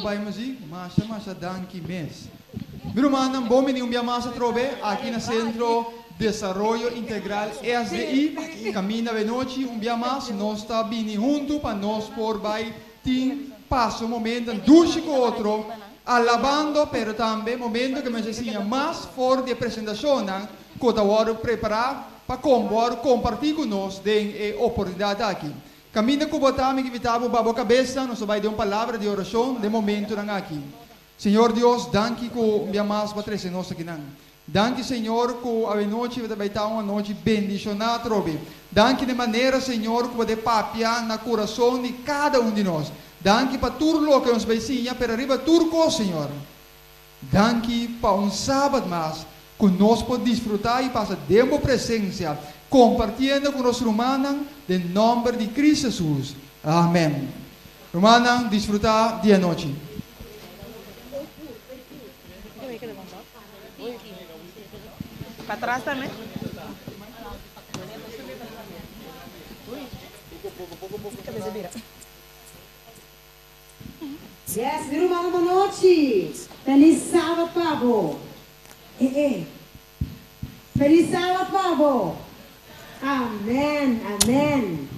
vai muziek, masha danki mes. Meu mano, bom menino, minha massa trobe aqui no Centro Desarrollo Integral SDI. Camina de noite, dia mais, nós está vindo junto para nós por vai tem passo momento duche com outro, alabando, pero também momento que nós assim mais fora de apresentação, que eu preparar para compartilhar com nós de oportunidade aqui. Camina com botar, me invitava para a cabeça, nós vai dar uma palavra de oração de momento aqui. Senhor Deus, danke ku minha mais patrese nós aqui não. Danke Senhor ku a noite vai estar uma noite bendicionada trobe. Danke de maneira Senhor ku de papiar na coração de cada de nós. Danke para tudo o que nos vai ensinar para arriba turco Senhor. Danke para sábado mais que nós podemos desfrutar e passar tempo presença compartilhando com os romanos em nome de Cristo Jesus. Amém. Romanos, desfrutar dia e noite. Para trás também. Yes, viu, mano, boa noite. Feliz sábado, Pablo. Feliz sábado, Pablo. Amém, amém.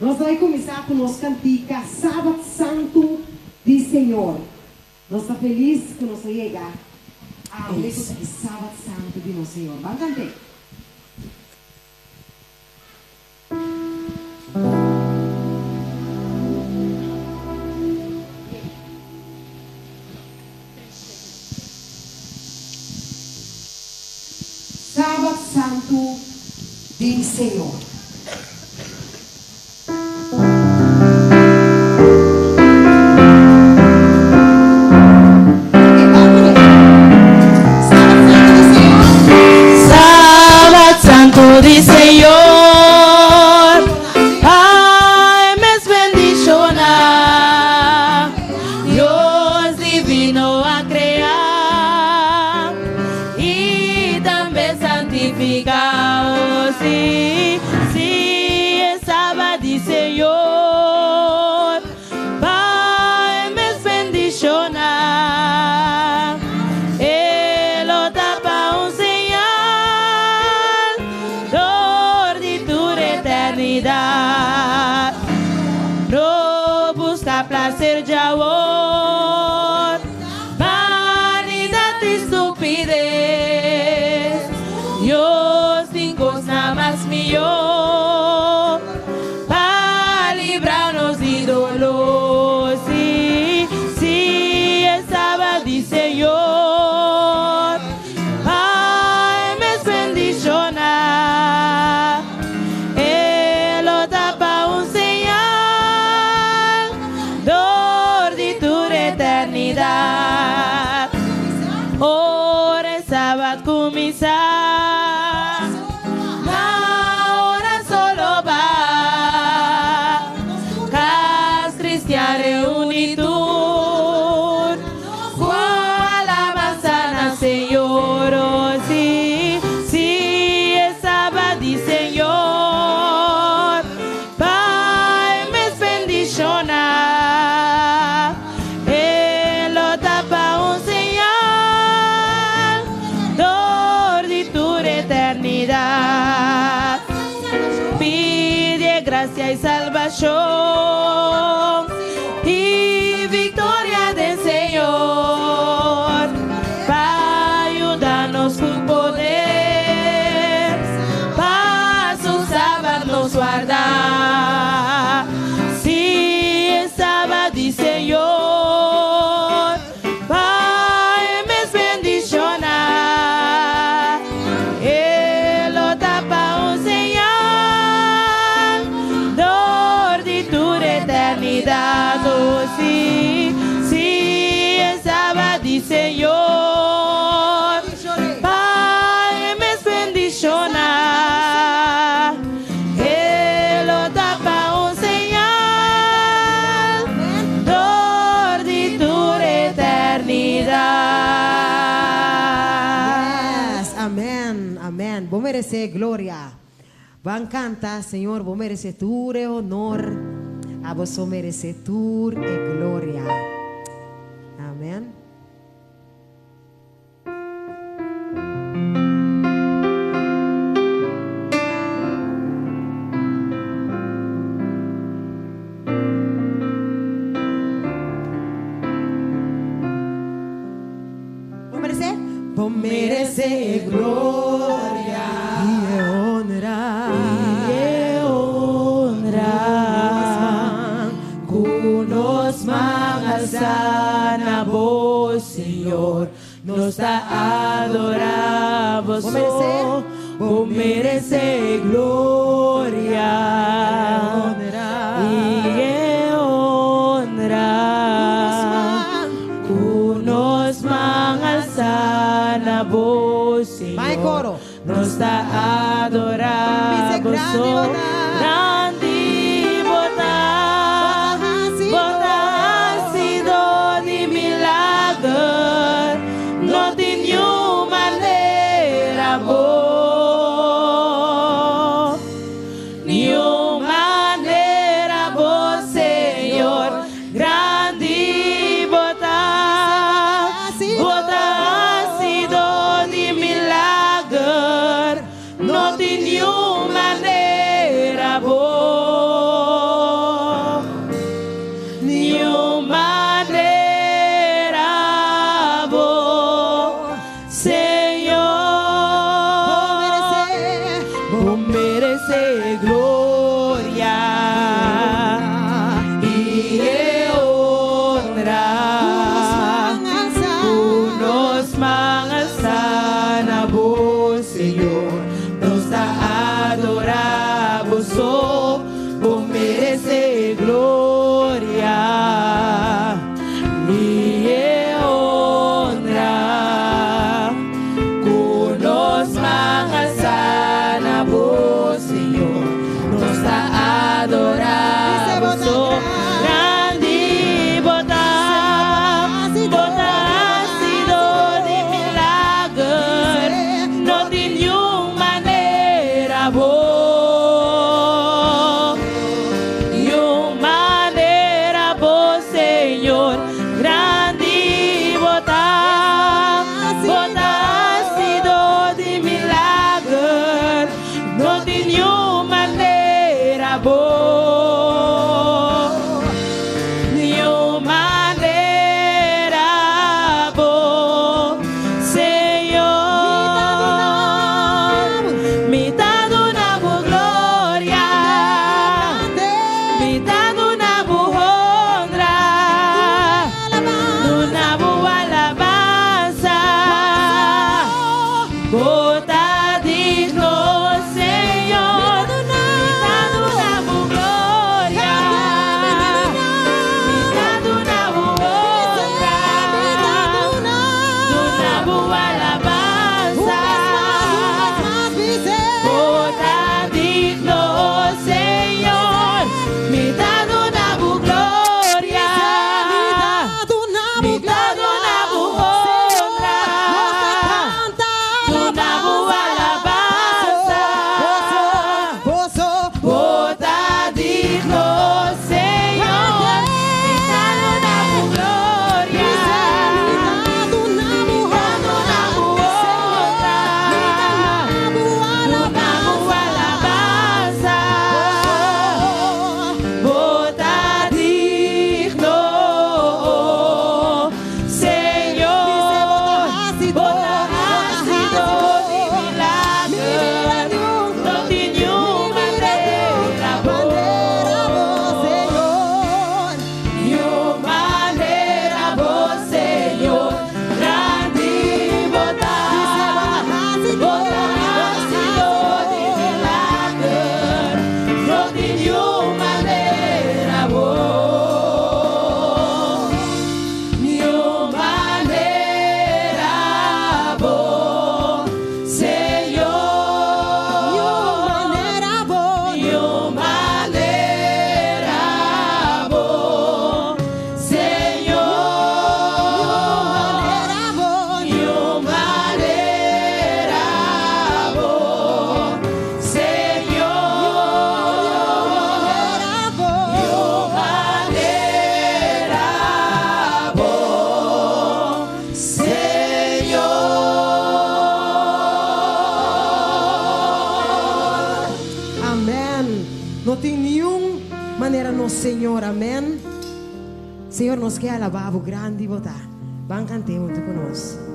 Nós vamos começar com nossa cantica Sábado Santo do Senhor. Nós estamos felizes que nós chegar. Isso é Sábado Santo de nosso Senhor. Vamos cantar. Sábado Santo do Senhor. Di Señor, ay, me bendiciona, Dios divino a crear y también santificado, sí, sí, estaba di Señor, ay, me bendiciona, Él lo tapa un no busca placer de amor, vanidad y estupidez. Dios sin cosa más mío para librarnos de dolor. Sí, sí, estaba di Señor, ay, me bendiciona. Ora el sábado comienza, la hora solo va, las cristianas reunitud, cual alabanza Señor, oh, sí, sí, el sábado di Señor, Pai me bendiciona, Él lo tapa un eternidad. Pide gracia y salvación y victoria del Señor para ayudarnos con poder, para su sábado nos guardar. Si el sábado di Señor, Pai me bendiciona. Oh, sí, sí, el sábado di Señor, Pai me bendiciona, Él lo tapa un señal, dor de tu eternidad. Yes, amén, amén. Vos mereces gloria. Van canta, Senhor, vos mereces tu honor. A vos merece tu e glória. Amen. Merece gloria y honra, kunos mga na vos, Señor, nos adoramos. Vos merece gloria y honra, kunos mga na vos, Señor, nos adoramos. Grande botas sido de milagre, no tenho maneira boa, nenhuma maneira boa, Senhor. Grande botas sido de milagre, no tenho maneira boa, nenhuma maneira boa, Senhor. Vou merecer glória e honra, nos mangas na voz, Senhor, nos adoramos. Vou merecer glória e honra, nos mangas na voz, Senhor, nos adoramos. Grande botas sido de milagre, não tenho maneira boa, nenhuma maneira boa, Senhor. Grande botas sido de milagre, não tenho maneira boa, nenhuma maneira boa, Senhor. Me dando na boa glória, me dando na boa honra, conosco, Senhor, amém? Senhor, nós quer alabar o grande botar. Vamos cantar junto conosco.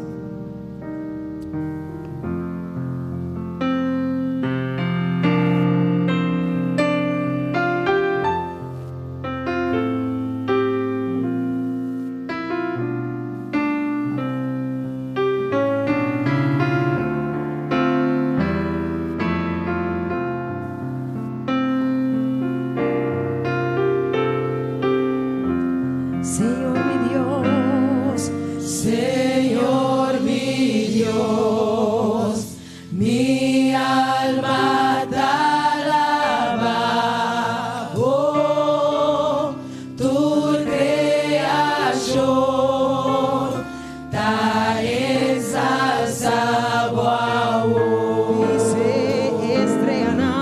Señor mi Dios, mi alma te alaba, oh, tu creación, te ensalzado a vos. Dice estrella,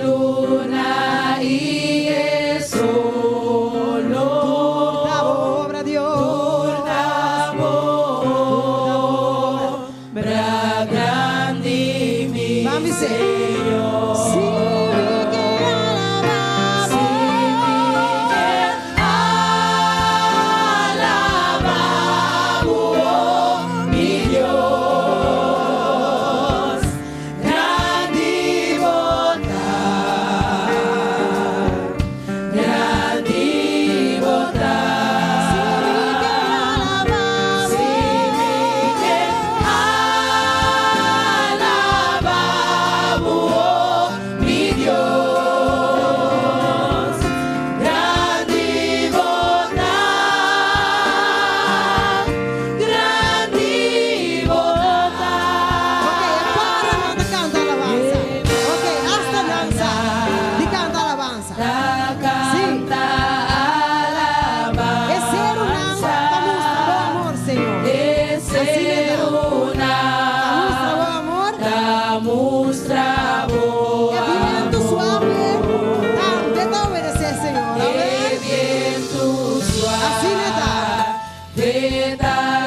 luna y el sol, obra Dios, obra grande mi vamos a Señor.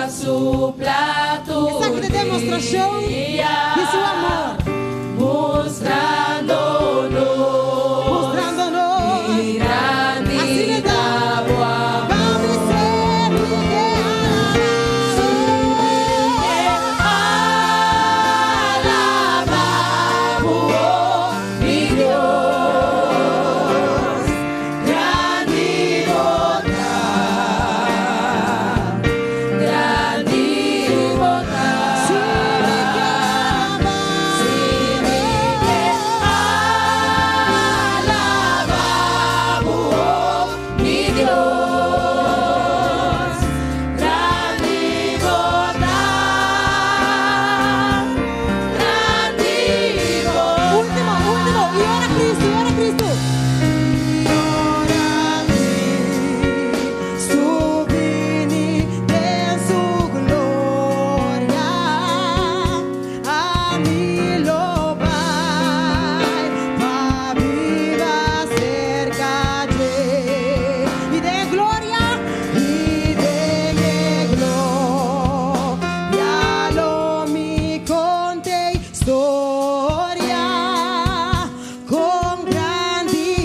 Su plato esa que demonstración de su amor, mostrándonos mi grande así le da. amor. Vamos a ser Alabamos, mi Dios, grande bondad, grande bondad. sí, Alabamos, mi Dios, grande bondad, grande bondad. último, y ora Cristo, subini de su gloria, a mí lo vai, pa viva cerca de, y de gloria, lo mi conte historia, con grande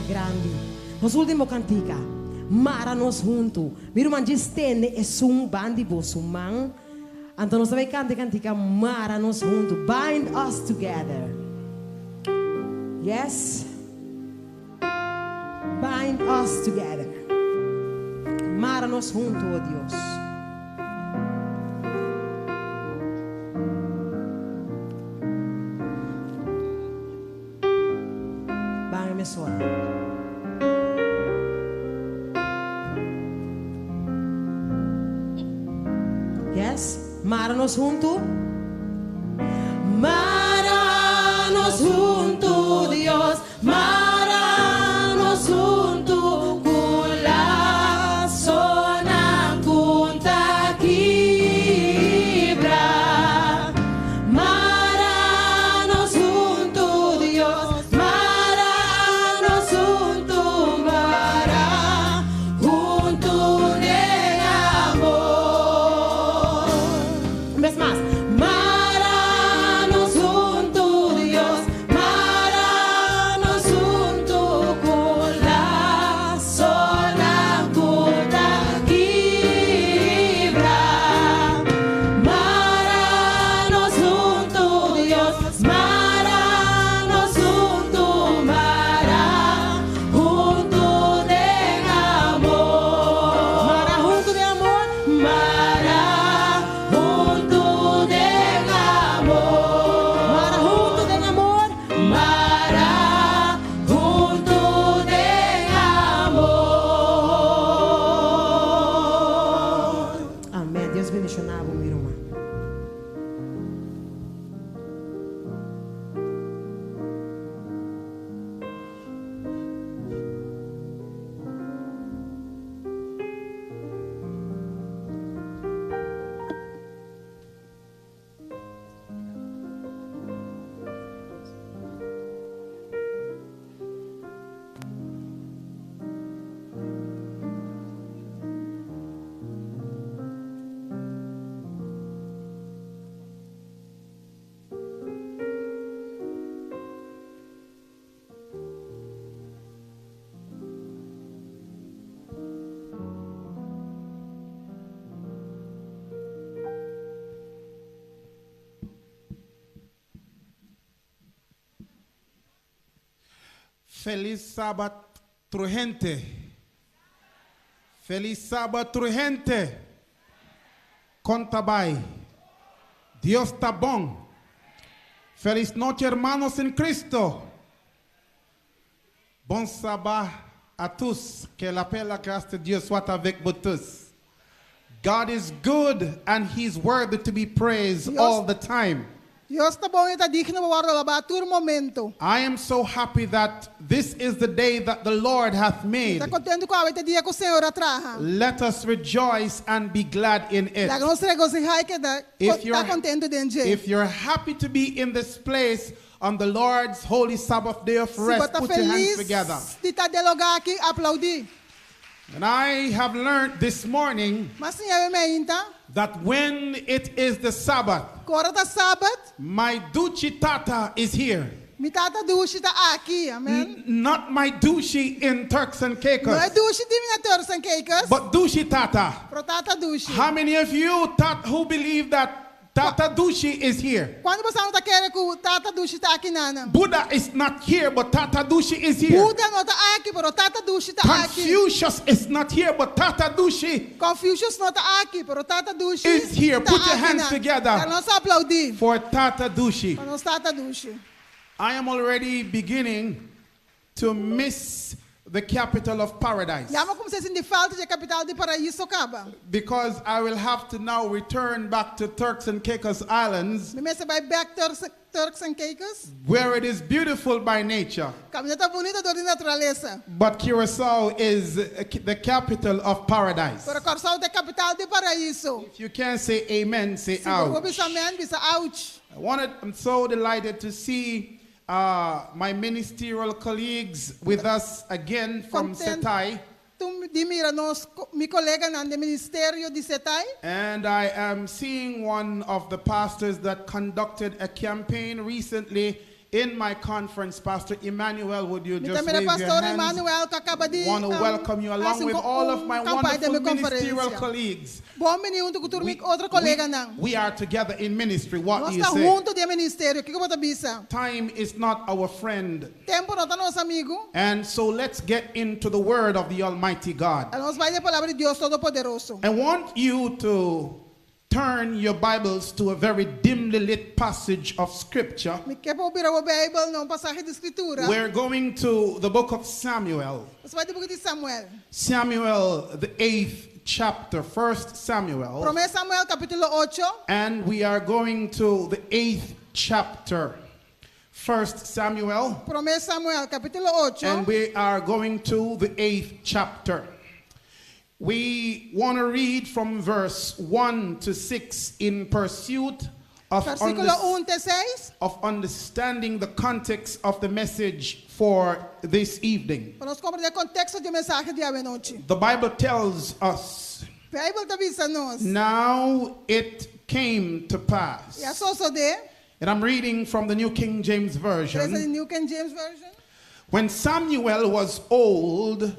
grande. Nos último cantica. Mara nos junto. Miro man stende e sum bandi bo sumang. Então nós vai cantica Mara nos junto. Bind us together. Yes. Bind us together. Mara nos junto, oh Dios. Bájame sola. Yes. Mara nos junto. Mara nos junto, Dios. Mara nos junto. Kula sona kunta kibra. Mara nos junto, Dios. Mara nos junto. Mara junto de amor. Una vez más. Mara nos junto, Dios. Mara nos junto. Kula sona kunta kibra. Mara nos junto, Dios. Mara nos junto. Mara junto de amor. Mara junto de amor. Mara junto de amor. Mara junto de amor. Mara junto de amor. Amém. Deus bendicionava, meu irmão. Feliz Sábado, gente. Feliz Sábado, gente. Conta bem. Dios está bom. Feliz noche, hermanos en Cristo. Bon sabbat a tous. Que la paix, la grâce de Dieu soit avec vous tous. God is good and He's worthy to be praised all the time. Dios está bom e está digno para alabar a todo momento. I am so happy that this is the day that the Lord hath made. Está contente com este dia que o Senhor atraja. Let us rejoice and be glad in it. La nos regocijar que está contente dentro. If you're happy to be in this place on the Lord's holy Sabbath day of rest, put your hands together. De estar de lugar aqui, aplaudir. And I have learned this morning that when it is the Sabbath, my Duchi Tata is here. Mi tata Dushi está aqui, amen. Not my Dushi in Turks and Caicos. Não é Dushi de minha Turks and Caicos. But Dushi Tata. Pro Tata Dushi. How many of you who believe that Tata Dushi is here? Quando você não está querendo que o Tata Dushi está aqui, Nana? Buddha is not here, but Tata Dushi is here. Buddha não está aqui, mas Tata Dushi está aqui. Confucius is not here, but Tata Dushi. Confucius não está aqui, mas Tata Dushi is here. Put your hands together for Tata Dushi. Para nós Tata Dushi. I am already beginning to miss the capital of paradise. Because I will have to now return back to Turks and Caicos Islands, where it is beautiful by nature. But Curacao is the capital of paradise. If you can't say amen, say ouch. I'm so delighted to see my ministerial colleagues with us again from Setai. And I am seeing one of the pastors that conducted a campaign recently in my conference, Pastor Emmanuel, would you just Mitamira wave your Pastor hands? Emmanuel kakabadi. Want to welcome you along with all of my wonderful ministerial colleagues. Bom mini junto com turma outra colega não. We are together in ministry. What Nós do you está say? junto de ministério. Que bota bisa? Time is not our friend. Tempo não tá nosso amigo. And so let's get into the word of the Almighty God. Nós vai a palavra de Deus Todo-Poderoso. I want you to turn your Bibles to a very dimly lit passage of scripture. Me quer ouvir a Bíblia não passagem de escritura. We're going to the book of Samuel. Você vai de book de Samuel. Samuel, the 8th chapter, 1 Samuel. Promessa Samuel capítulo 8. And we are going to the 8th chapter, 1 Samuel. Promessa Samuel capítulo 8. And we are going to the 8th chapter. We want to read from verse 1 to 6 in pursuit of, Versículo 1 até 6. of understanding the context of the message for this evening. Para nós compreender o contexto de mensagem de hoje à noite. The Bible tells us, A Bíblia está avisando nós. now it came to pass. E a só de And I'm reading from the New King James essa de Version. New King James Version. When Samuel was old,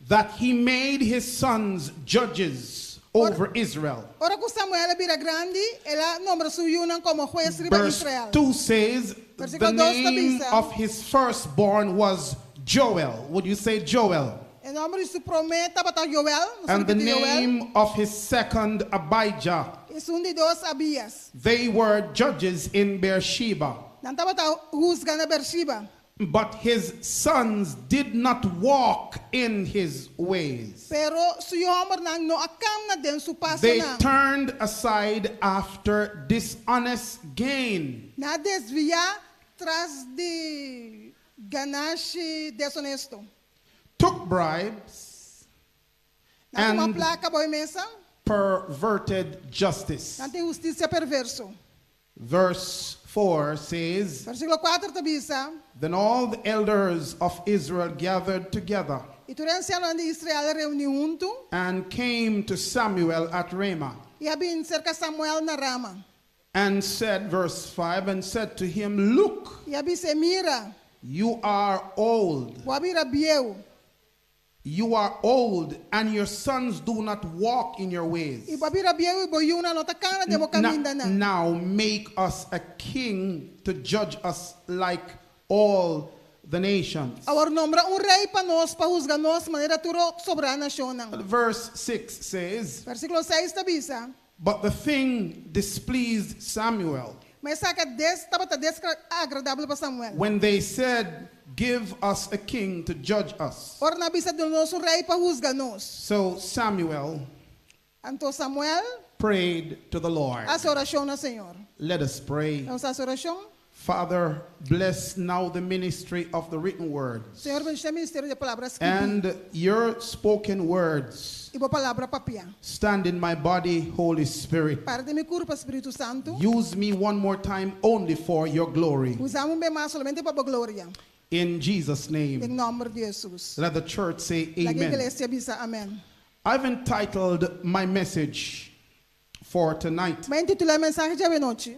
that he made his sons judges over Israel. Ora que Samuel vira grande, ela nombra suyunan como juez riba Verse Israel. 2 says, the Versículo 2 name dice, of his firstborn was Joel. Would you say Joel? O nome de su prometa para Joel, And the Joel. name of his second, Abijah. Es de dos Abías. They were judges in Beersheba. Não estava juzgando a Beersheba. But his sons did not walk in his ways. Pero su homem não acam na den su passo They não. turned aside after dishonest gain. Na desvia tras de ganache desonesto. Took bribes Na uma and placa boa mesa, perverted justice. não tem justiça perverso. Verse 4 says, Versículo 4 tabisa. Then all the elders of Israel gathered together E tu anciano de Israel reuniu junto and came to Samuel at Ramah e habia cerca Samuel na rama. and said, verse 5, and said to him, Look, E habia se mira, you are old. o habia bieu. You are old, and your sons do not walk in your ways. E habia bieu e boiuna no takana de bocaminda na. Now make us a king to judge us like all the nations. Agora nombra rei para nós, para juzgar nós, maneira turo sobre a nação. Verse 6 says, Versículo 6 tabisa. But the thing displeased Samuel Mas saca estava desagradável para Samuel. when they said, Give us a king to judge us. Ora na bisa do nosso rei para juzgar nós. So Samuel Então Samuel, prayed to the Lord. a oração no Senhor. Let us pray. Vamos a oração. Father, bless now the ministry of the written words Senhor, bendice o ministério de palavras and your spoken words. e boa palavra papia. Stand in my body, Holy Spirit. Para de mi corpo, Espírito Santo. Use me one more time only for your glory. Usamos bem mais somente para a glória. In Jesus' Em name. nome de Jesus. Let the church say La amen. igreja diz amém. I've entitled my message for tonight, Mas intitulei a mensagem de hoje à noite.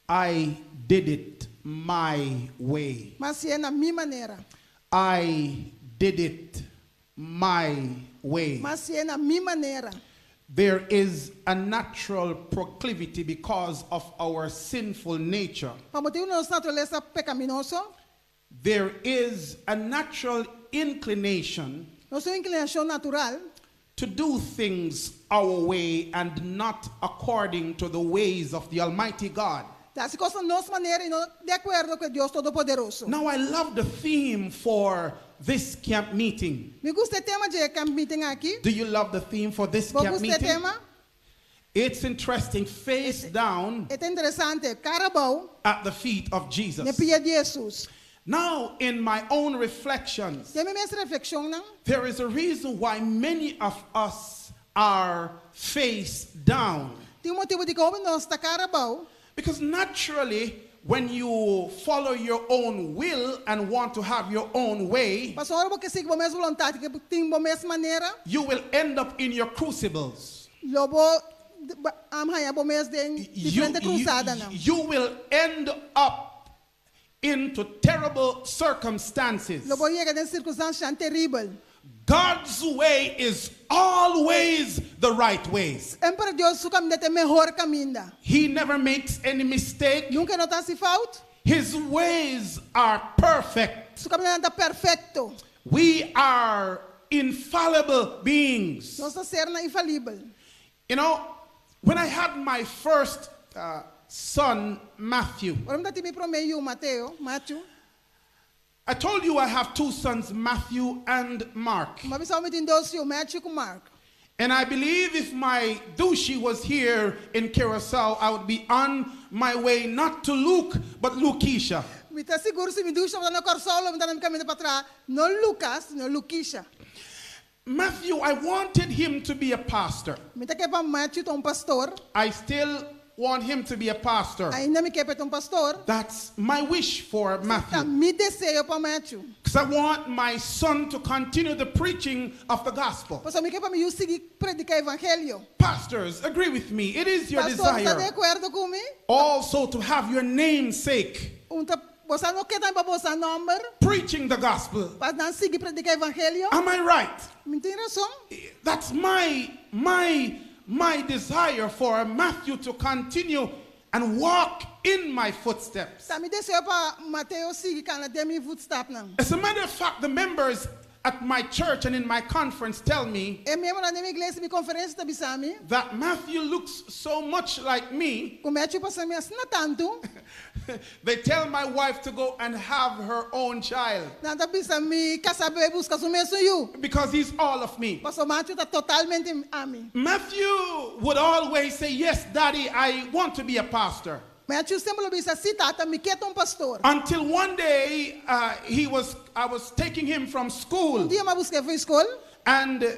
I Did It My Way. Mas é na minha maneira. I did it my way. Mas é na minha maneira. There is a natural proclivity because of our sinful nature. Para motivo da nossa natureza pecaminosa, There is a natural inclination nossa inclinação natural to do things our way and not according to the ways of the Almighty God. das coisas nossa maneira e não de acordo com Deus Todo-Poderoso. Now, I love the theme for this camp meeting. Me gusta o tema de camp meeting aqui. Do you love the theme for this Vos camp gusta o meeting? tema? It's interesting, face down É interessante. Carabao, at the feet of na Jesus. pia de Jesus. Now, in my own reflections, Tem minha reflexão, não? there is a reason why many of us are face down. Tem motivo de como nós está carabao. Because naturally, when you follow your own will and want to have your own way, Mas agora porque sigo a mesma vontade, que tem a mesma maneira, you will end up in your crucibles. lobo amhaya bo mes de You, diferente cruzada, não? you will end up into terrible circumstances. Lo voy a llegar en circunstancias terribles. God's way is always the right ways. Sempre Dios su caminho é melhor caminho. He never makes any mistake. Nunca não está se falta. His ways are perfect. Su caminho anda perfeito. We are infallible beings. Nossa serna infalível. You know, when I had my first son, Matthew, Ora me tive promeio Mateo. I told you I have two sons, Matthew and Mark. Uma vez eu me dois filhos, Matthew com Mark. And I believe if my douche was here in Curacao, I would be on my way not to Luke, but Lukisha. Me está seguro se me ducha, eu no Corsolo, me está no caminho para trás. Não Lucas, não Lukisha. Matthew, I wanted him to be a pastor. Me está que para Matthew pastor. I still want him to be a pastor. Ainda me quer para pastor. That's my wish for Matthew. Me desejo para Matthew. Because I want my son to continue the preaching of the gospel. Pois me quer para eu seguir predicar evangelho. Pastors, agree with me. It is your Pastor, está de desire acordo comigo? also to have your namesake Você não quer para você nome preaching the gospel. para não seguir predicar evangelho? Am I right? Me tem razão. That's my desire for Matthew to continue and walk in my footsteps. Tá me desejo para Mateo seguir kana de minha footstep não. As a matter of fact, the members at my church and in my conference tell me É mesmo na minha igreja, minha conferência da bisami. that Matthew looks so much like me. Com Matthew passa me assim tanto. They tell my wife to go and have her own child Nada bisami casa be busca o mesmo you. because he's all of me. Pastor Matthew está totalmente a mim. Matthew would always say, "Yes, Daddy, I want to be a pastor." Matthew sempre lo bisa si tata me quer pastor. Until one day, I was taking him from school, Dia ma busca foi escola. and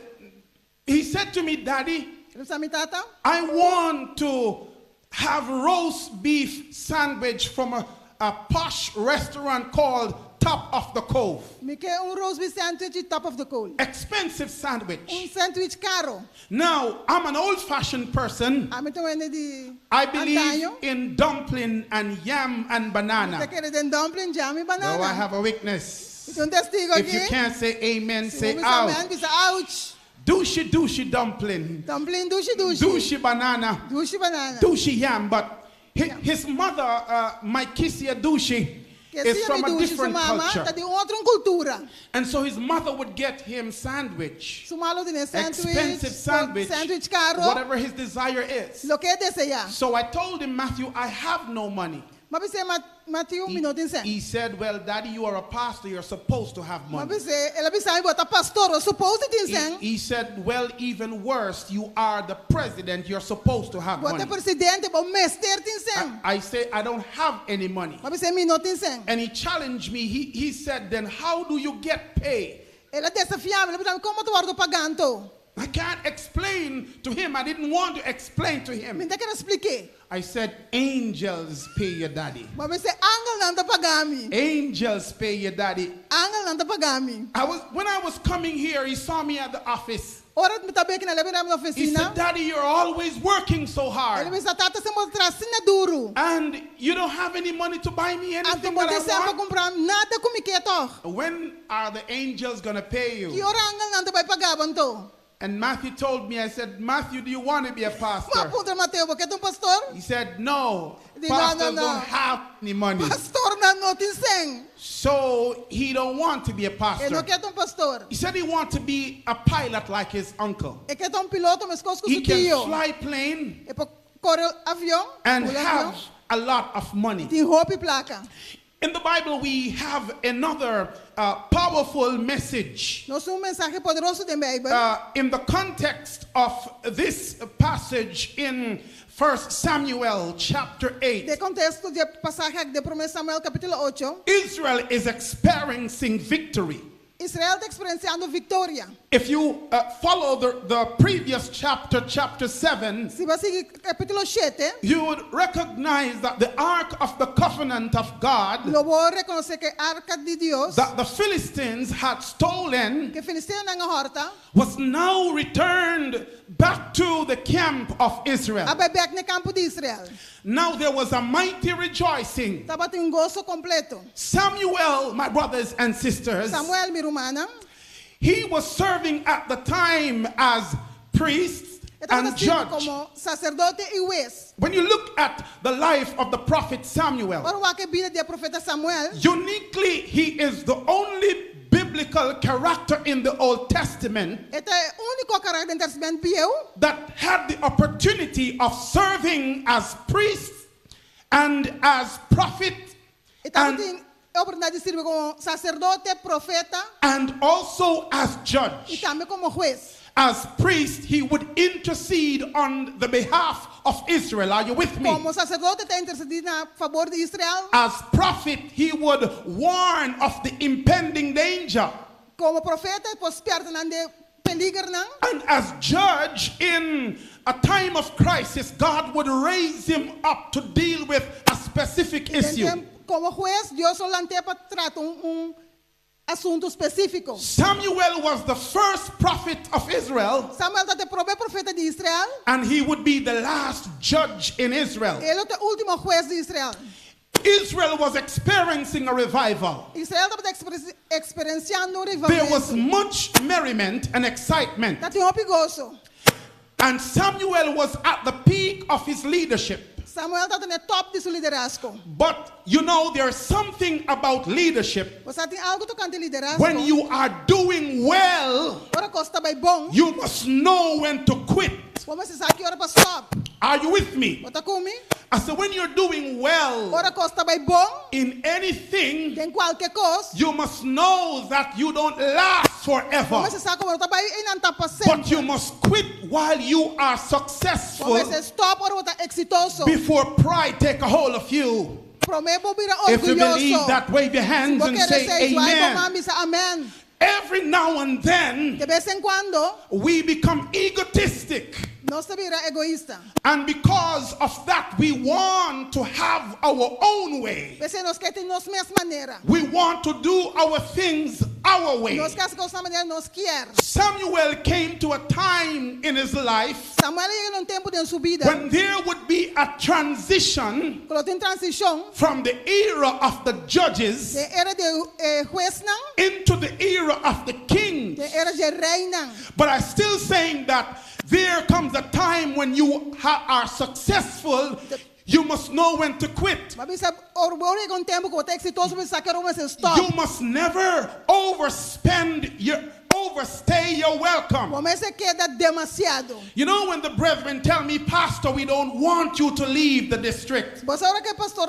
he said to me, "Daddy, Ele bisa mi tata. I want to have roast beef sandwich from a posh restaurant called Top of the Cove. Me quer roast beef sandwich top of the coal. Expensive sandwich." Sandwich caro. Now, I'm an old-fashioned person. A mim também de I believe antaño. in dumpling and yam and Te banana. quer de dumpling, jam e Oh, I banana. have a weakness. Tem testigo If you aqui. can't say amen, say Bisa out. man, bisa ouch. Douchey dumpling. Dumpling, douche. Douchey banana. Douche banana. Douchey yam. But his mother, my Kissia Douchey, is from a different Tá culture. de outra cultura. And so his mother would get him sandwich. Sumalo de Expensive sandwich. sandwich caro. Whatever his desire is. Lo que deseja. So I told him, Matthew, I have no money. Mas você Matthew minuto em He said, well, Daddy, you are a pastor. You're supposed to have Mas money. você, ela bisa bota pastor, supposed to tem He said, well, even worse, you are the president. You're supposed to have bota money. presidente, bom mestre tem I say, I don't have any money. Mas você minuto tem And he challenged me. He said, then how do you get paid? Ela desafiava, ela perguntava como tu guarda pagando. I can't explain to him. I didn't want to explain to him. Me dá que ela explique. I said, angels pay your daddy. Mas você angel não tá pagami. Angels pay your daddy. Angel não tá pagami. When I was coming here, he saw me at the office. Ora me tá bem que na leva na He oficina. said, Daddy, you're always working so Ele hard. me disse, tata, você mostra assim duro. And you don't have any money to buy me Anto anything pode that ser para I want. comprar nada com me quieto. When are the angels going to pay Que you? ora angel não tá vai pagar banto. And Matthew told me, I said, Matthew, do you want to be a Mas pastor? apunta Mateo, porque tu pastor? He said, no, Di, pastors no. don't have any money. Pastor não tem sem. So he don't want to be a Ele não pastor. quer um pastor. He said he wants to be a pilot like his uncle. Ele quer piloto, mas coisas com He seu can tio. fly plane É para correr avião. and pular have avião. a lot of money. Tem roupa e placa. In the Bible, we have another powerful message. Nós temos mensagem poderoso da Bíblia. In the context of this passage in 1 Samuel chapter 8, De contexto de passagem de 1 Samuel capítulo 8. Israel is experiencing victory. Israel está experienciando victoria. If you follow the previous chapter, chapter 7, Si vas a seguir capítulo 7, you would recognize that the Ark of the Covenant of God lo voy a reconocer que arca de Dios, that the Philistines had stolen que Filisteo na horta, was now returned back to the camp of Israel. abebek na campo de Israel. Now there was a mighty rejoicing. Estaba um gozo completo. Samuel, my brothers and sisters, Samuel, mi rumana, he was serving at the time as priest estaba and sirviendo judge. como sacerdote y juez. When you look at the life of the prophet Samuel, Ora wa que vida de profeta Samuel, uniquely he is the only biblical character in the Old Testament este é o único carácter intercedente pieu that had the opportunity of serving as priest and as prophet estava and, tem a oportunidade de servir como sacerdote, profeta and also as e judge. também como juez. As priest, he would intercede on the behalf of Israel. Are you with me? Como sacerdote está intercedindo a favor de Israel. As prophet, he would warn of the impending danger. Como profeta, pues perto de peligro não. And as judge, in a time of crisis, God would raise him up to deal with a specific issue. Como juez, Dios lo lantea para tratar assunto específico. Samuel was the first prophet of Israel, Samuel está o primeiro profeta de Israel. and he would be the last judge in Israel. Ele é o último juez de Israel. Israel was experiencing a revival. Israel estava experienciando There was revival. much merriment and excitement. Está um gozo. And Samuel was at the peak of his leadership. Samuel está no top de seu liderazgo. But you know, there's something about leadership. Você tem algo tocante liderazgo. When you are doing well, Ora costa vai bom. you must know when to quit. Como você sabe que hora para stop. Are you with me? Você comigo? I said, when you're doing well Ora costa vai bom. in anything, Tem qualquer coisa. you must know that you don't last forever. Como você sabe como está vai e não está para But you sempre. must quit while you are Como successful você stop ora está exitoso. before pride take a hold of you. Prometo vira If you believe orgulhoso. that, wave your hands and Porque say dice, "Ay, amen. mamá, dice, amén." Every now and then, De vez en cuando, we become egotistic. no se vira egoísta. And because of that, we want to have our own way. Veces nos queremos nos mesma manera. We want to do our things our way. Nos queremos que essa maneira nos quer. Samuel came to a time in his life Samuel llega num tempo de sua vida. when there would be a transition Quando tem transição from the era of the judges de era de juez não, into the era of the kings. de era de rei não. But I'm still saying that there comes a time when you are successful, you must know when to quit. Mas bisa orgulho com tempo que você é exitoso, você quer uma stop. You must never overstay your welcome. Como você queda demasiado. You know, when the brethren tell me, Pastor, we don't want you to leave the district. Você ora que pastor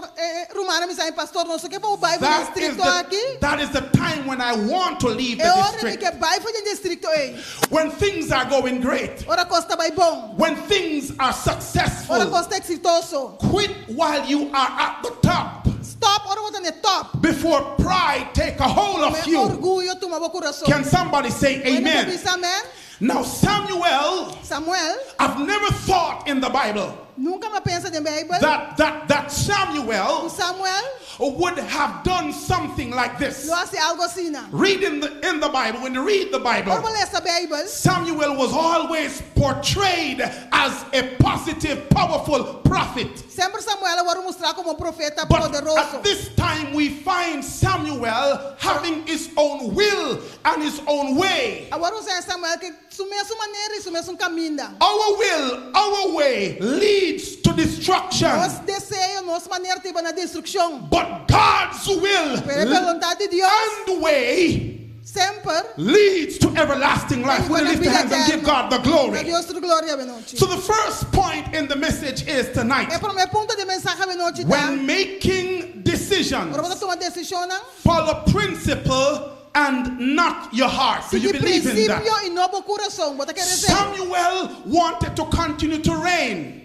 romano me sai pastor, não sei que vou vai para distrito aqui. That is the time when I want to leave É the hora de district. que vai para o distrito aí. When things are going great, Ora costa vai bom. when things are Ora successful, costa exitoso. quit while you are at the top Stop ora você no top. before pride take a hold of Me you. orgulho toma o coração. Can somebody say Bueno, amen? dice amén. Now, Samuel, Samuel I've never thought in the Bible nunca me pensa de Bible. that Samuel Samuel would have done something like this. lo hace algo así. ¿No? Read in the Bible, when you read the Ahora Bible, lee esa Bible. Samuel was always portrayed as a positive, powerful prophet. Sempre Samuel agora mostrar como profeta But poderoso. at this time, we find Samuel having his own will and his own way. Agora usa Samuel que su mesma maneira e su mesmo caminho. Our will, our way leads to destruction. Nos desejo, nossa maneira te na destruição. But God's will Pero a vontade de Deus and way sempre leads to everlasting life. Will you lift your hands and give God the a glory? Deus tu glória benoite. So the first point in the message is tonight, É para meu ponto de mensagem benoite tá. when making decisions, Agora você toma decisão, não? follow principle and not your heart. Do you Sigue believe in that? princípio e não o coração. Você quer dizer? Samuel wanted to continue to reign.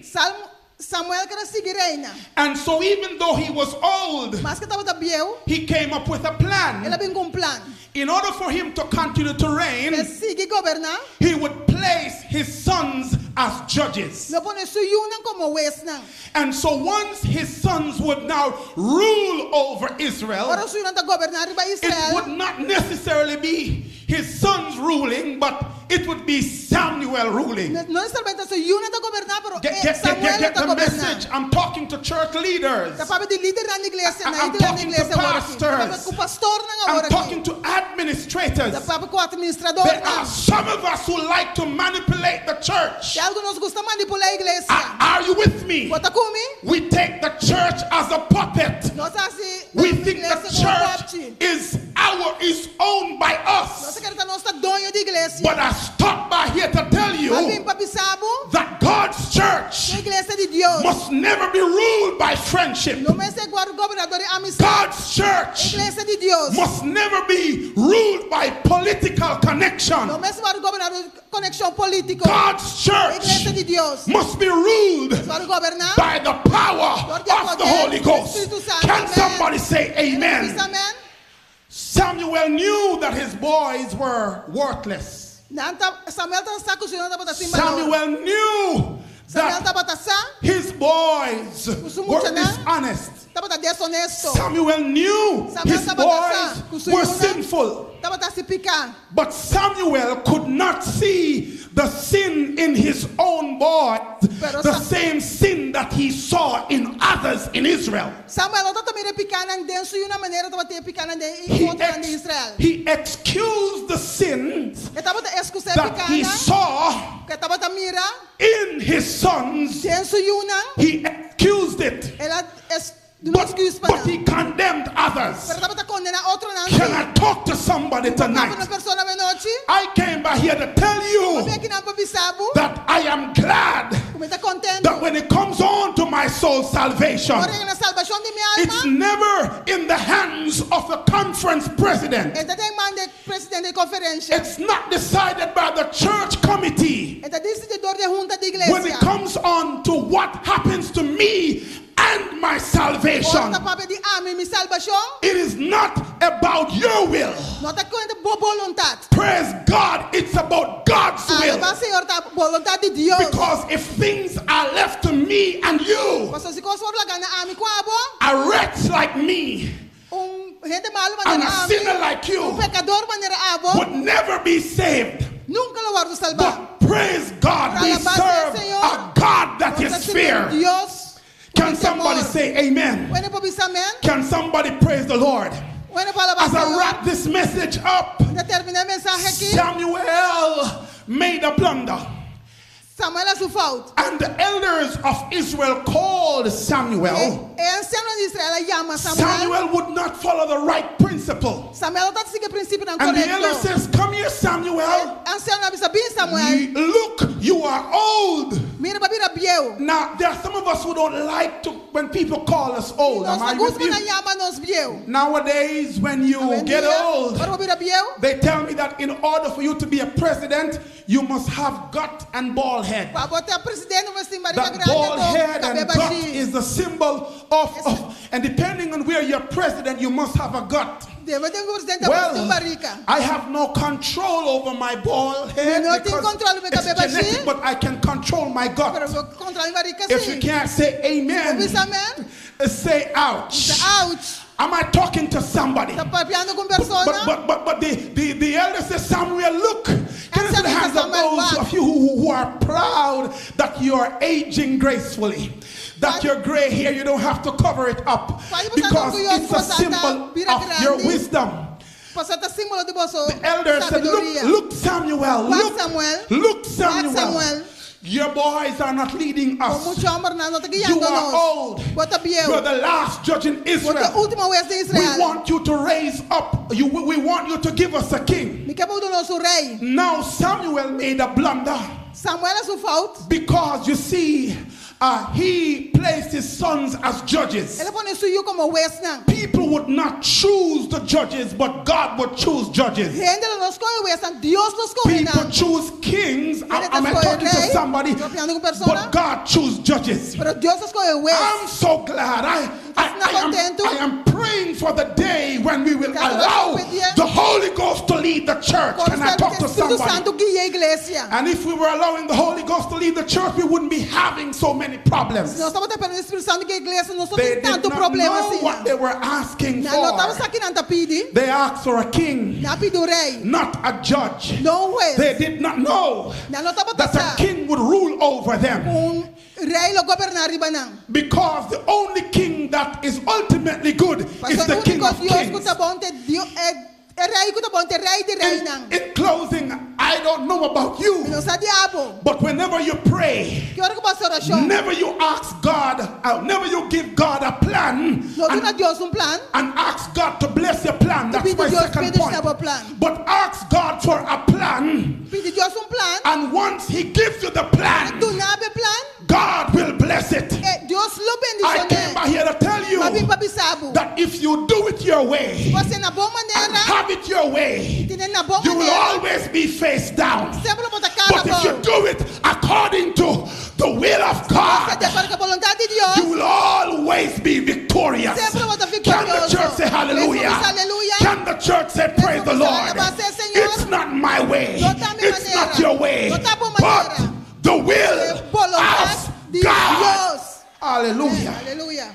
Samuel kara sige reina. And so even though he was old, Mas ka tawad abiyaw, he came up with a plan. ilabing kong plan. In order for him to continue to reign, Kaya sige goberna, he would place his sons as judges. lo pone suyunan como wes nang. And so once his sons would now rule over Israel, Ora suyunan ta gobernar ba it Israel? would not necessarily be his sons ruling, but it would be Samuel ruling. No es solamente suyunan ta gobernar, pero Get Samuel ta the message. gobernar. I'm talking to church leaders. Tapos di leader ng iglesia na I'm ito ng talking to iglesia pastors. Tapos ku pastor ng I'm awara talking to administrators. Tapos ku administrador There na. are some of us who like to manipulate the church. Kaya algunos gusto manipular iglesia. Are you with me? Bota kumi? We take the church as a puppet. No sa si We think the iglesia como church papchi. is owned by No us. sa karita no sa doño di iglesia. But I stopped by here to tell you Mabing papisabo that God's sa church iglesia di Dios. must never be ruled by friendship. No me se guardo gobernador amistad. God's church Iglesia di Dios. must never be ruled by political No connection. me se guardo gobernador conexión político. God's church Iglesia di Dios. must be ruled Guardo gobernar. by the power of the Holy Ghost. Can somebody say amen? Amen. Samuel knew that his boys were worthless. Samuel ta sa kusino ta simba. Samuel knew Samuel ta that bata sa his boys were dishonest. ta bata deshonesto. Samuel knew Samuel his tabata boys sa were kusino na. sinful. Ta bata si pika. But Samuel could not see the sin in his own boys, Pero the same sin that he saw in others in Israel. Samuel ta mire pikanan den suyo na manera ta bata pikanan den He, kontra ni Israel. he excused the sins Ta bata excusa that he pikanan. saw Ka ta bata mira in his sons. den suyo na. He excused it, Ela es but he condemned others. Pero ta bata condena otro na. Can I talk to somebody Una tonight? persona menochi. I came by here to tell you Kami kinapabisabo. that I am glad Kumita contento. that when it comes on to my soul's salvation, Ora na salvación de mi it's alma. never in the hands of the conference president. Esta tem mande presidente de conferencia. It's not decided by the church committee. Esta decididor de junta de When it iglesia. comes on to what happens to me and my salvation, Ora pape di amin mi salvación. it is not about your will. No te cuenta voluntad. Praise God, it's about God's will. Alaba Señor ta voluntad de Dios. Because if things are left to me and you, Paso si cosas la gana ami kwabo. a wretch like me Gente malo and manera a ami. sinner like you Pecador manera abo. would never be saved. Nunca lo guardo salvar. But praise God, we serve a God that is fair. Dios. Can somebody say amen? Bueno po bisamen. Can somebody praise the Lord? Bueno pa As I Señor. wrap this message up, Ya terminé el mensaje aquí. Samuel made a blunder. Samuel a su fault. And the elders of Israel called Samuel. El anciano de Israel llama Samuel. Samuel would not follow the right principle. Samuel no sigue principio tan And the elder correcto. says, come here, Samuel. Anciano avisa bien Samuel. Look, you are old. Mira papi era viejo. Now, there are some of us who don't like to when people call us old. Nos Am I with gusta you? na llamanos viejo. Nowadays, when you get old, Ahora papi era viejo. they tell me that in order for you to be a president, you must have gut and bald head. Pa bote a presidente uma assim marica That grande bald head to and gut is the symbol of, and depending on where you're president, you must have a gut. Deve ter presidente Well, uma marica. I have no control over my bald head No tenho because controle do meu it's cabelo genetic, assim. but I can control my Pero gut. vou controlar marica If you assim. can't say amen, Ouvi amen? say ouch. Ouch. Am I talking to somebody? Tá papiando com But, persona. but the elder says, Samuel, look. Can I see the hands of Samuel, those what? of you who are proud that you are aging gracefully? That your gray hair, you don't have to cover it up because it's a symbol of your wisdom. Pasata símbolo de vosso The elder said, sabedoria. look, Samuel, What, look, Samuel? look, What, Samuel. Samuel? Your boys are not leading Com us. mucho amor na no te You guiando are nos. old. Bota You're viejo. the last judge in Bota Israel. última vez de We Israel. want you to raise up. We want you to give us a king. Me quer do nosso rei. Now Samuel made a blunder Samuel é seu fault. because you see, he placed his sons as judges. Ele pone suyo como juez nang. People would not choose the judges, but God would choose judges. Gente no escoge juez, ang Dios lo escoge People nang. choose kings. Gente I'm escoge talking to rey, somebody, yo hablando con persona, but God choose judges. pero Dios escoge juez. I'm so glad. I am praying for the day when we will allow the Holy Ghost to lead the church. Can I talk to Espíritu somebody? Santo guía iglesia. And if we were allowing the Holy Ghost to lead the church, we wouldn't be having so many problems. No estamos esperando el Espíritu Santo guía iglesia, no They somos did tanto not problema know assim. what they were asking Na lo estamos for. aqui na tapidi, They asked for a king, na pido rei, not a judge. no juez. They did not know Na lo estamos that a king would rule over them. rei lo gobernar riba nang. Because the only king that is ultimately good is the King of Dios Kings. kutabonte Dios rei kutabonte rei di rei nang. In closing, I don't know about you, No sa diabo. but whenever you pray, Que hora que passa oração? never you ask God, never you give God a plan No duna Dios plan. and ask God to bless your plan. That's Pide my Dios second pide point. estava plan. But ask God for a plan, Pide Dios plan. and once He gives you the plan, Tu nabe plan. God will bless it. Dios lo I came bendicione. by here to tell you Mabim pabisabu. that if you do it your way Você na boa and maneira, have it your way, tiene na boa you will maneira. always be face down. Sempre bota But cara if you boa. do it according to the will of Você God, de acordo com a vontade de you Deus. will always be victorious. Sempre bota Can the vitorioso. church say hallelujah? Aleluia. Can the church say praise the Lord? Alabanza, Señor. It's not my way. No está mi It's not manera. your way. No está por But manera. the will Voluntad of de God. Dios. Hallelujah. Aleluya.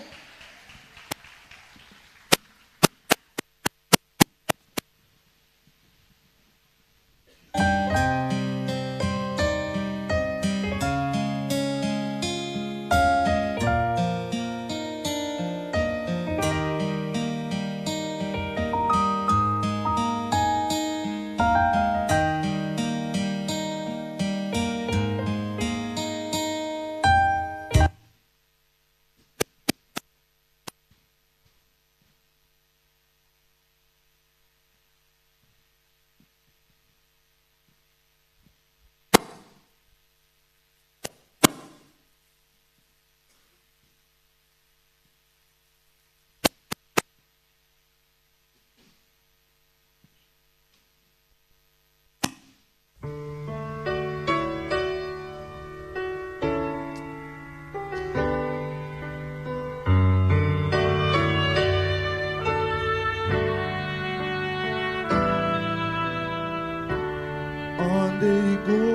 On they go.